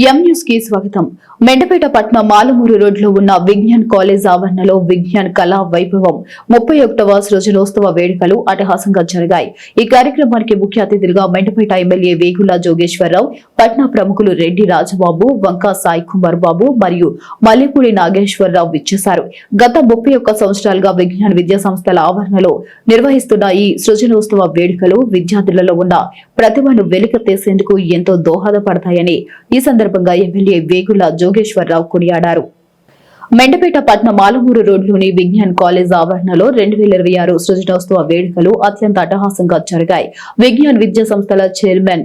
M news కి స్వాగతం. మెండపేట పట్న మాలమూరు రోడ్లో ఉన్న విజ్ఞాన్ కాలేజ్ ఆవరణలో విజ్ఞాన్ కళా వైభవం 31వ సృజనోత్సవ వేడుకలు అట్టహాసంగా జరిగాయి. ఈ కార్యక్రమానికి ముఖ్య అతిథులుగా మెండపేట ఎమ్మెల్యే వేగుల జోగేశ్వరరావు, పట్న ప్రముఖులు రెడ్డి రాజబాబు, వంకా సాయి కుమార్ బాబు మరియు మల్లెపూడి నాగేశ్వరరావు విచ్చేశారు. గత 31 సంవత్సరాలుగా విజ్ఞాన్ విద్యా సంస్థల ఆవరణలో నిర్వహిస్తున్న ఈ సృజనోత్సవ వేడుకలు విద్యార్థులలో ఉన్న ప్రతిభను వెలికితీసేందుకు ఎంతో దోహదపడతాయని ఈ సందర్భంగా ఎమ్మెల్యే వేగుల జోగేశ్వరరావు కొనియాడారు. మెండపేట పట్న మాలమూరు రోడ్లోని విజ్ఞాన్ కాలేజ్ ఆవరణలో 2026 సృజనోత్సవ వేడుకలు అత్యంత అట్టహాసంగా జరిగాయి. విజ్ఞాన్ విద్యా సంస్థల చైర్మన్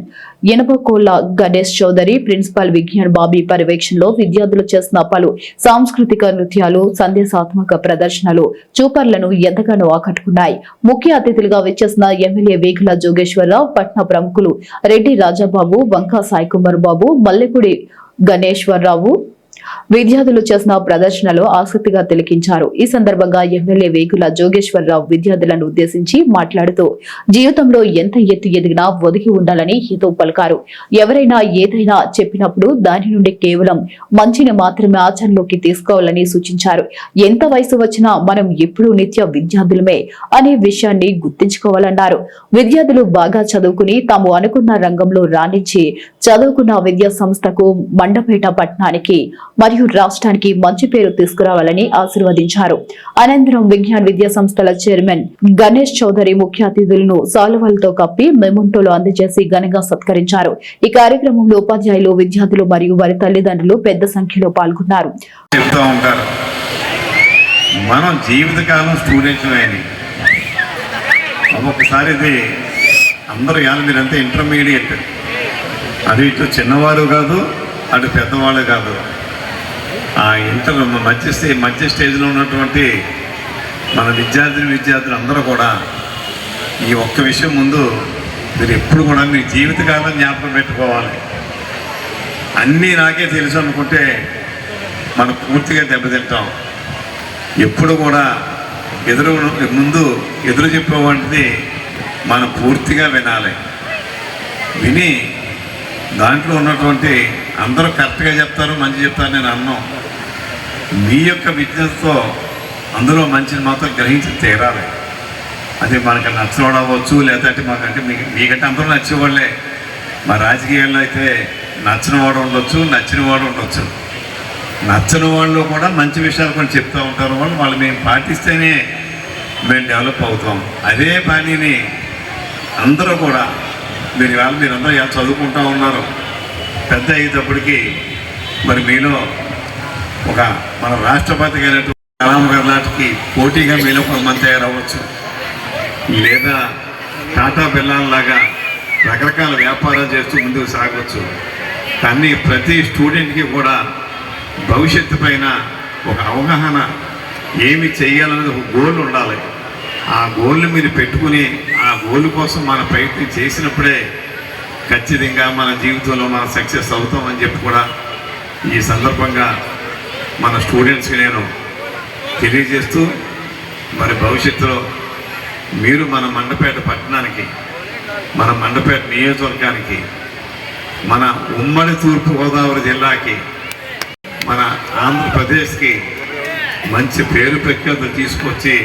యనపకోళ్ల గణేష్ చౌదరి, ప్రిన్సిపాల్ విజ్ఞాన్ బాబీ పర్యవేక్షణలో విద్యార్థులు చేసిన పలు సాంస్కృతిక నృత్యాలు, సందేశాత్మక ప్రదర్శనలు చూపర్లను ఎంతగానో ఆకట్టుకున్నాయి. ముఖ్య అతిథులుగా విచ్చేసిన ఎమ్మెల్యే వేగుల జోగేశ్వరరావు, పట్న ప్రముఖులు రెడ్డి రాజబాబు, వంకా సాయి కుమార్ బాబు, మల్లెపూడి గణేశ్వరరావు విద్యార్థులు చేసిన ప్రదర్శనలో ఆసక్తిగా తిలకించారు. ఈ సందర్భంగా ఎమ్మెల్యే వేగుల జోగేశ్వరరావు విద్యార్థులను ఉద్దేశించి మాట్లాడుతూ జీవితంలో ఎంత ఎత్తు ఎదిగినా ఒదిగి ఉండాలని హితో పలికారు. ఎవరైనా ఏదైనా చెప్పినప్పుడు దాని నుండి కేవలం మంచిని మాత్రమే ఆచరణలోకి తీసుకోవాలని సూచించారు. ఎంత వయసు వచ్చినా మనం ఎప్పుడూ నిత్య విద్యార్థులమే అనే విషయాన్ని గుర్తుంచుకోవాలన్నారు. విద్యార్థులు బాగా చదువుకుని తాము అనుకున్న రంగంలో రాణించి చదువుకున్న విద్యా సంస్థకు, మండపేట పట్టణానికి మరియు రాష్ట్రానికి మంచి పేరు తీసుకురావాలని ఆశీర్వదించారు. అనంతరం విజ్ఞాన్ విద్యా సంస్థల చైర్మన్ గణేష్ చౌదరి ముఖ్య అతిథులను సాలువాలతో కప్పి మెమొంటోలు అందజేసి ఘనంగా సత్కరించారు. ఈ కార్యక్రమంలో ఉపాధ్యాయులు, విద్యార్థులు మరియు వారి తల్లిదండ్రులు పెద్ద సంఖ్యలో పాల్గొన్నారు. మనం జీవితకాలం స్టూడెంట్స్ ఒక్కొక్కసారి ఇది అందరూ మీరంతా ఇంటర్మీడియట్, అది ఇటు చిన్నవారు కాదు, అటు పెద్దవాళ్ళు కాదు, మధ్య స్టేజ్లో ఉన్నటువంటి మన విద్యార్థులు అందరూ కూడా ఈ ఒక్క విషయం ముందు మీరు ఎప్పుడు కూడా మీ జీవితకాలం జ్ఞాపకం పెట్టుకోవాలి. అన్నీ నాకే తెలుసు అనుకుంటే మనం పూర్తిగా దెబ్బతింటాం. ఎప్పుడు కూడా ఎదురు చెప్పేవాటిది మనం పూర్తిగా వినాలి. విని దాంట్లో ఉన్నటువంటి అందరూ కరెక్ట్గా చెప్తారు, మంచి చెప్తారు నేను అన్నాం. మీ యొక్క విజ్ఞతతో అందులో మంచిని మాత్రం గ్రహించి తీరాలి. అది మనకు నచ్చవాడు అవ్వచ్చు, లేదంటే మాకంటే మీకంటే అందరూ నచ్చేవాళ్ళే. మా రాజకీయాల్లో అయితే నచ్చిన వాడు ఉండొచ్చు, నచ్చిన వాడు ఉండొచ్చు. నచ్చని వాళ్ళు కూడా మంచి విషయాలు కొన్ని చెప్తూ ఉంటారు. వాళ్ళు మేము పాటిస్తేనే మేము డెవలప్ అవుతాం. అదే పనిని అందరూ కూడా మీరందరూ ఎలా చదువుకుంటూ ఉన్నారు, పెద్ద అయ్యేటప్పటికి మరి మీలో ఒక మన రాష్ట్రపతి అయినటువంటి కలాం గారి నాటికి పోటీగా మీలో కొంతమంది తయారవ్వచ్చు, లేదా టాటా బిర్లాలాగా రకరకాల వ్యాపారాలు చేస్తూ ముందుకు సాగవచ్చు. కానీ ప్రతి స్టూడెంట్కి కూడా భవిష్యత్తు పైన ఒక అవగాహన, ఏమి చేయాలనేది ఒక గోల్ ఉండాలి. ఆ గోల్ని మీరు పెట్టుకుని ఆ గోల్ కోసం మన ప్రయత్నం చేసినప్పుడే ఖచ్చితంగా మన జీవితంలో మనం సక్సెస్ అవుతామని చెప్పి కూడా ఈ సందర్భంగా మన స్టూడెంట్స్కి నేను తెలియజేస్తూ, మరి భవిష్యత్తులో మీరు మన మండపేట పట్టణానికి, మన మండపేట నియోజకవర్గానికి, మన ఉమ్మడి తూర్పుగోదావరి జిల్లాకి, మన ఆంధ్రప్రదేశ్కి మంచి పేరు ప్రఖ్యాత తీసుకొచ్చి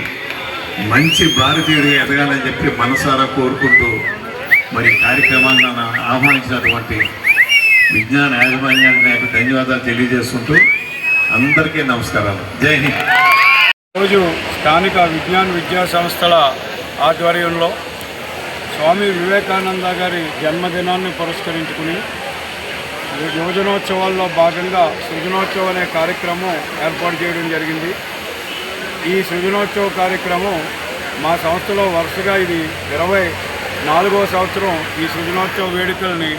మంచి భారతీయుడిగా ఎదగాలని చెప్పి మనసారా కోరుకుంటూ మరి కార్యక్రమాన్ని ఆహ్వానించినటువంటి విజ్ఞాన యాజమాన్యానికి ధన్యవాదాలు తెలియజేసుకుంటూ అందరికీ నమస్కారాలు. జై హింద్. రోజు స్థానిక విజ్ఞాన విద్యా సంస్థల ఆధ్వర్యంలో స్వామి వివేకానంద గారి జన్మదినాన్ని పురస్కరించుకుని యువజనోత్సవాల్లో భాగంగా సృజనోత్సవం అనే కార్యక్రమం ఏర్పాటు చేయడం జరిగింది. ఈ సృజనోత్సవ కార్యక్రమం మా సంస్థలో వరుసగా ఇది 24వ సంవత్సరం ఈ సృజనోత్సవ వేడుకల్ని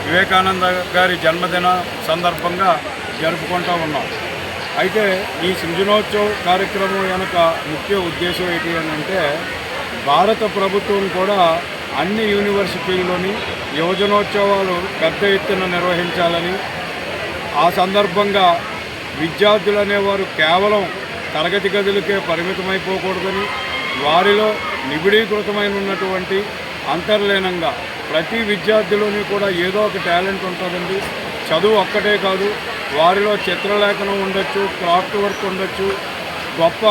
వివేకానంద గారి జన్మదిన సందర్భంగా జరుపుకుంటూ ఉన్నాం. అయితే ఈ సృజనోత్సవ కార్యక్రమం వెనుక ముఖ్య ఉద్దేశం ఏంటి అంటే, భారత ప్రభుత్వం కూడా అన్ని యూనివర్సిటీల్లోని యువజనోత్సవాలు పెద్ద ఎత్తున నిర్వహించాలని, ఆ సందర్భంగా విద్యార్థులు అనేవారు కేవలం తరగతి గదులకే పరిమితమైపోకూడదని, వారిలో నిబిడీకృతమైన ఉన్నటువంటి అంతర్లీనంగా ప్రతి విద్యార్థిలోని కూడా ఏదో ఒక టాలెంట్ ఉంటుందండి. చదువు ఒక్కటే కాదు, వారిలో చిత్రలేఖనం ఉండొచ్చు, క్రాఫ్ట్ వర్క్ ఉండొచ్చు, గొప్ప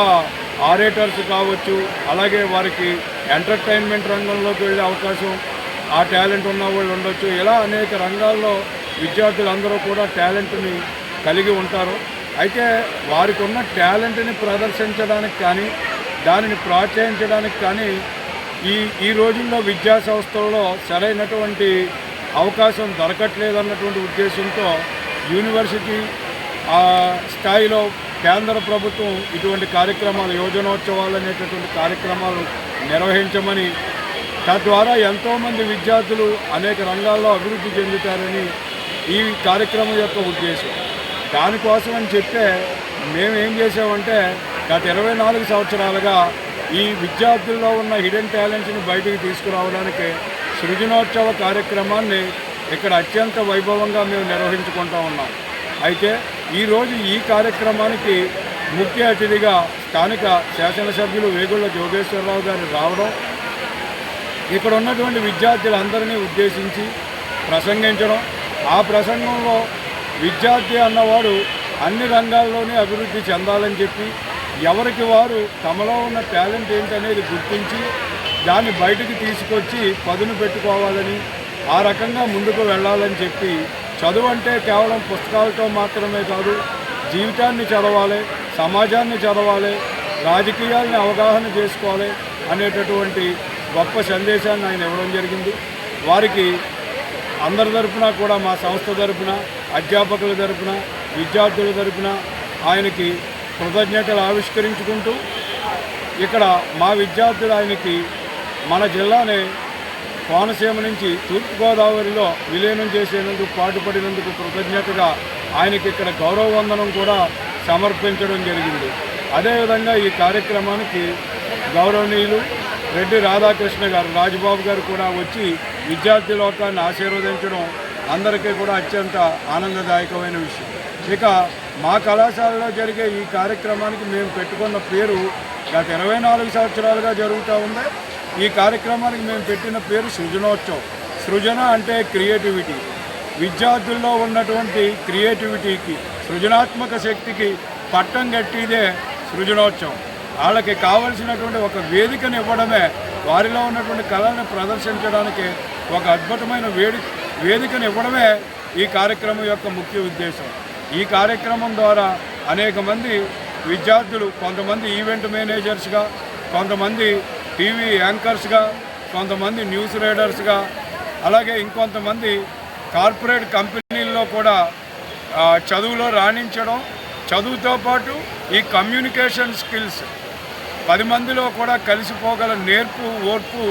ఆరేటర్స్ కావచ్చు, అలాగే వారికి ఎంటర్టైన్మెంట్ రంగంలోకి వెళ్ళే అవకాశం ఆ టాలెంట్ ఉన్న వాళ్ళు ఉండొచ్చు. ఇలా అనేక రంగాల్లో విద్యార్థులందరూ కూడా టాలెంట్ని కలిగి ఉంటారు. అయితే వారికి ఉన్న టాలెంట్ని ప్రదర్శించడానికి కానీ దానిని ప్రోత్సహించడానికి కానీ ఈ రోజుల్లో విద్యా సంస్థల్లో సరైనటువంటి అవకాశం దొరకట్లేదన్నటువంటి ఉద్దేశంతో యూనివర్సిటీ స్థాయిలో కేంద్ర ప్రభుత్వం ఇటువంటి కార్యక్రమాలు, యోజనోత్సవాలు అనేటటువంటి కార్యక్రమాలు నిర్వహించమని, తద్వారా ఎంతోమంది విద్యార్థులు అనేక రంగాల్లో అభివృద్ధి చెందుతారని ఈ కార్యక్రమం యొక్క ఉద్దేశం. దానికోసం అని చెప్తే మేమేం చేసామంటే గత 24 సంవత్సరాలుగా ఈ విద్యార్థుల్లో ఉన్న హిడెన్ టాలెంట్స్ని బయటికి తీసుకురావడానికి సృజనోత్సవ కార్యక్రమాన్ని ఇక్కడ అత్యంత వైభవంగా మేము నిర్వహించుకుంటూ ఉన్నాం. అయితే ఈరోజు ఈ కార్యక్రమానికి ముఖ్య అతిథిగా స్థానిక శాసనసభ్యులు వేగుళ్ల జోగేశ్వరరావు గారు రావడం, ఇక్కడ ఉన్నటువంటి విద్యార్థులందరినీ ఉద్దేశించి ప్రసంగించడం, ఆ ప్రసంగంలో విద్యార్థి అన్నవాడు అన్ని రంగాల్లోనే అభివృద్ధి చెందాలని చెప్పి ఎవరికి వారు తమలో ఉన్న టాలెంట్ ఏంటనేది గుర్తించి దాన్ని బయటకు తీసుకొచ్చి పదును పెట్టుకోవాలని, ఆ రకంగా ముందుకు వెళ్ళాలని చెప్పి, చదువు అంటే కేవలం పుస్తకాలతో మాత్రమే కాదు, జీవితాన్ని చదవాలి, సమాజాన్ని చదవాలి, రాజకీయాలను అవగాహన చేసుకోవాలి అనేటటువంటి గొప్ప సందేశాన్ని ఆయన ఇవ్వడం జరిగింది. వారికి అందరి తరపున కూడా, మా సంస్థ తరపున, అధ్యాపకుల తరపున, విద్యార్థుల తరపున ఆయనకి కృతజ్ఞతలు ఆవిష్కరించుకుంటూ, ఇక్కడ మా విద్యార్థులు ఆయనకి మన జిల్లానే కోనసీమ నుంచి తూర్పుగోదావరిలో విలీనం చేసేందుకు పాటుపడినందుకు కృతజ్ఞతగా ఆయనకి ఇక్కడ గౌరవ వందనం కూడా సమర్పించడం జరిగింది. అదేవిధంగా ఈ కార్యక్రమానికి గౌరవనీయులు రెడ్డి రాధాకృష్ణ గారు, రాజబాబు గారు కూడా వచ్చి విద్యార్థి లోకాన్ని ఆశీర్వదించడం అందరికీ కూడా అత్యంత ఆనందదాయకమైన విషయం. ఇక మా కళాశాలలో జరిగే ఈ కార్యక్రమానికి మేము పెట్టుకున్న పేరు గత 24 సంవత్సరాలుగా జరుగుతూ ఉంది. ఈ కార్యక్రమానికి మేము పెట్టిన పేరు సృజనోత్సవం. సృజన అంటే క్రియేటివిటీ. విద్యార్థుల్లో ఉన్నటువంటి క్రియేటివిటీకి, సృజనాత్మక శక్తికి పట్టం కట్టిదే సృజనోత్సవం. వాళ్ళకి కావలసినటువంటి ఒక వేదికను ఇవ్వడమే, వారిలో ఉన్నటువంటి కళలను ప్రదర్శించడానికి ఒక అద్భుతమైన వేదికను ఇవ్వడమే ఈ కార్యక్రమం యొక్క ముఖ్య ఉద్దేశం. ఈ కార్యక్రమం ద్వారా అనేక మంది విద్యార్థులు, కొంతమంది ఈవెంట్ మేనేజర్స్గా, కొంతమంది టీవీ యాంకర్స్గా, కొంతమంది న్యూస్ రీడర్స్గా, అలాగే ఇంకొంతమంది కార్పొరేట్ కంపెనీల్లో కూడా చదువులో రాణించడం, చదువుతో పాటు ఈ కమ్యూనికేషన్ స్కిల్స్ 10 మందిలో కూడా కలిసిపోగల నేర్పు, ఓర్పు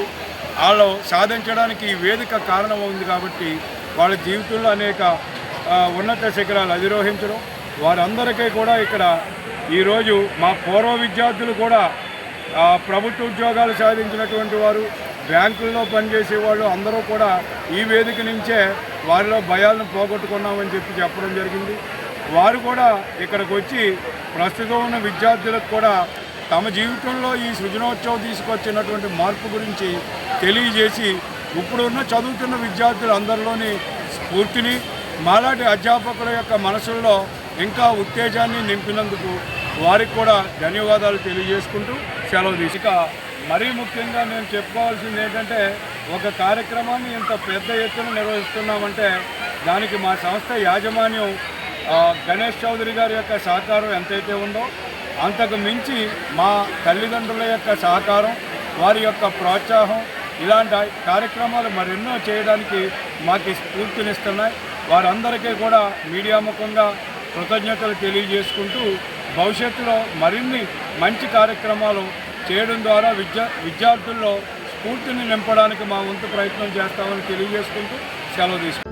వాళ్ళు సాధించడానికి ఈ వేదిక కారణమైంది. కాబట్టి వాళ్ళ జీవితంలో అనేక ఉన్నత శిఖరాలు అధిరోహించడం, వారందరికీ కూడా ఇక్కడ ఈరోజు మా పూర్వ విద్యార్థులు కూడా ప్రభుత్వ ఉద్యోగాలు సాధించినటువంటి వారు, బ్యాంకుల్లో పనిచేసేవాళ్ళు అందరూ కూడా ఈ వేదిక నుంచే వారిలో భయాలను పోగొట్టుకున్నామని చెప్పడం జరిగింది. వారు కూడా ఇక్కడికి వచ్చి ప్రస్తుతం ఉన్న విద్యార్థులకు కూడా తమ జీవితంలో ఈ సృజనోత్సవం తీసుకొచ్చినటువంటి మార్పు గురించి తెలియజేసి, ఇప్పుడున్న చదువుతున్న విద్యార్థులందరిలోని స్ఫూర్తిని, మాలాంటి అధ్యాపకుల యొక్క మనసుల్లో ఇంకా ఉత్తేజాన్ని నింపినందుకు వారికి కూడా ధన్యవాదాలు తెలియజేసుకుంటూ సెలవు తీసి, ఇక మరీ ముఖ్యంగా నేను చెప్పుకోవాల్సింది ఏంటంటే, ఒక కార్యక్రమాన్ని ఇంత పెద్ద ఎత్తున నిర్వహిస్తున్నామంటే దానికి మా సంస్థ యాజమాన్యం గణేష్ చౌదరి గారి యొక్క సహకారం ఎంతైతే ఉందో, అంతకు మించి మా తల్లిదండ్రుల యొక్క సహకారం, వారి యొక్క ప్రోత్సాహం, ఇలాంటి కార్యక్రమాలు మరెన్నో చేయడానికి మాకు స్ఫూర్తినిస్తున్నాయి. వారందరికీ కూడా మీడియా ముఖంగా కృతజ్ఞతలు తెలియజేసుకుంటూ, భవిష్యత్తులో మరిన్ని మంచి కార్యక్రమాలు చేయడం ద్వారా విద్యార్థుల్లో స్ఫూర్తిని నింపడానికి మా వంతు ప్రయత్నం చేస్తామని తెలియజేసుకుంటూ సెలవు తీసుకుంటాం.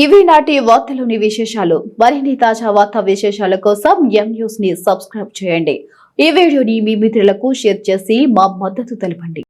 ఇవి నాటి వార్తలోని విశేషాలు. మరిన్ని తాజా వార్తా విశేషాల కోసం ఎం న్యూస్ ని సబ్స్క్రైబ్ చేయండి. ఈ వీడియోని మీ మిత్రులకు షేర్ చేసి మా మద్దతు తెలపండి.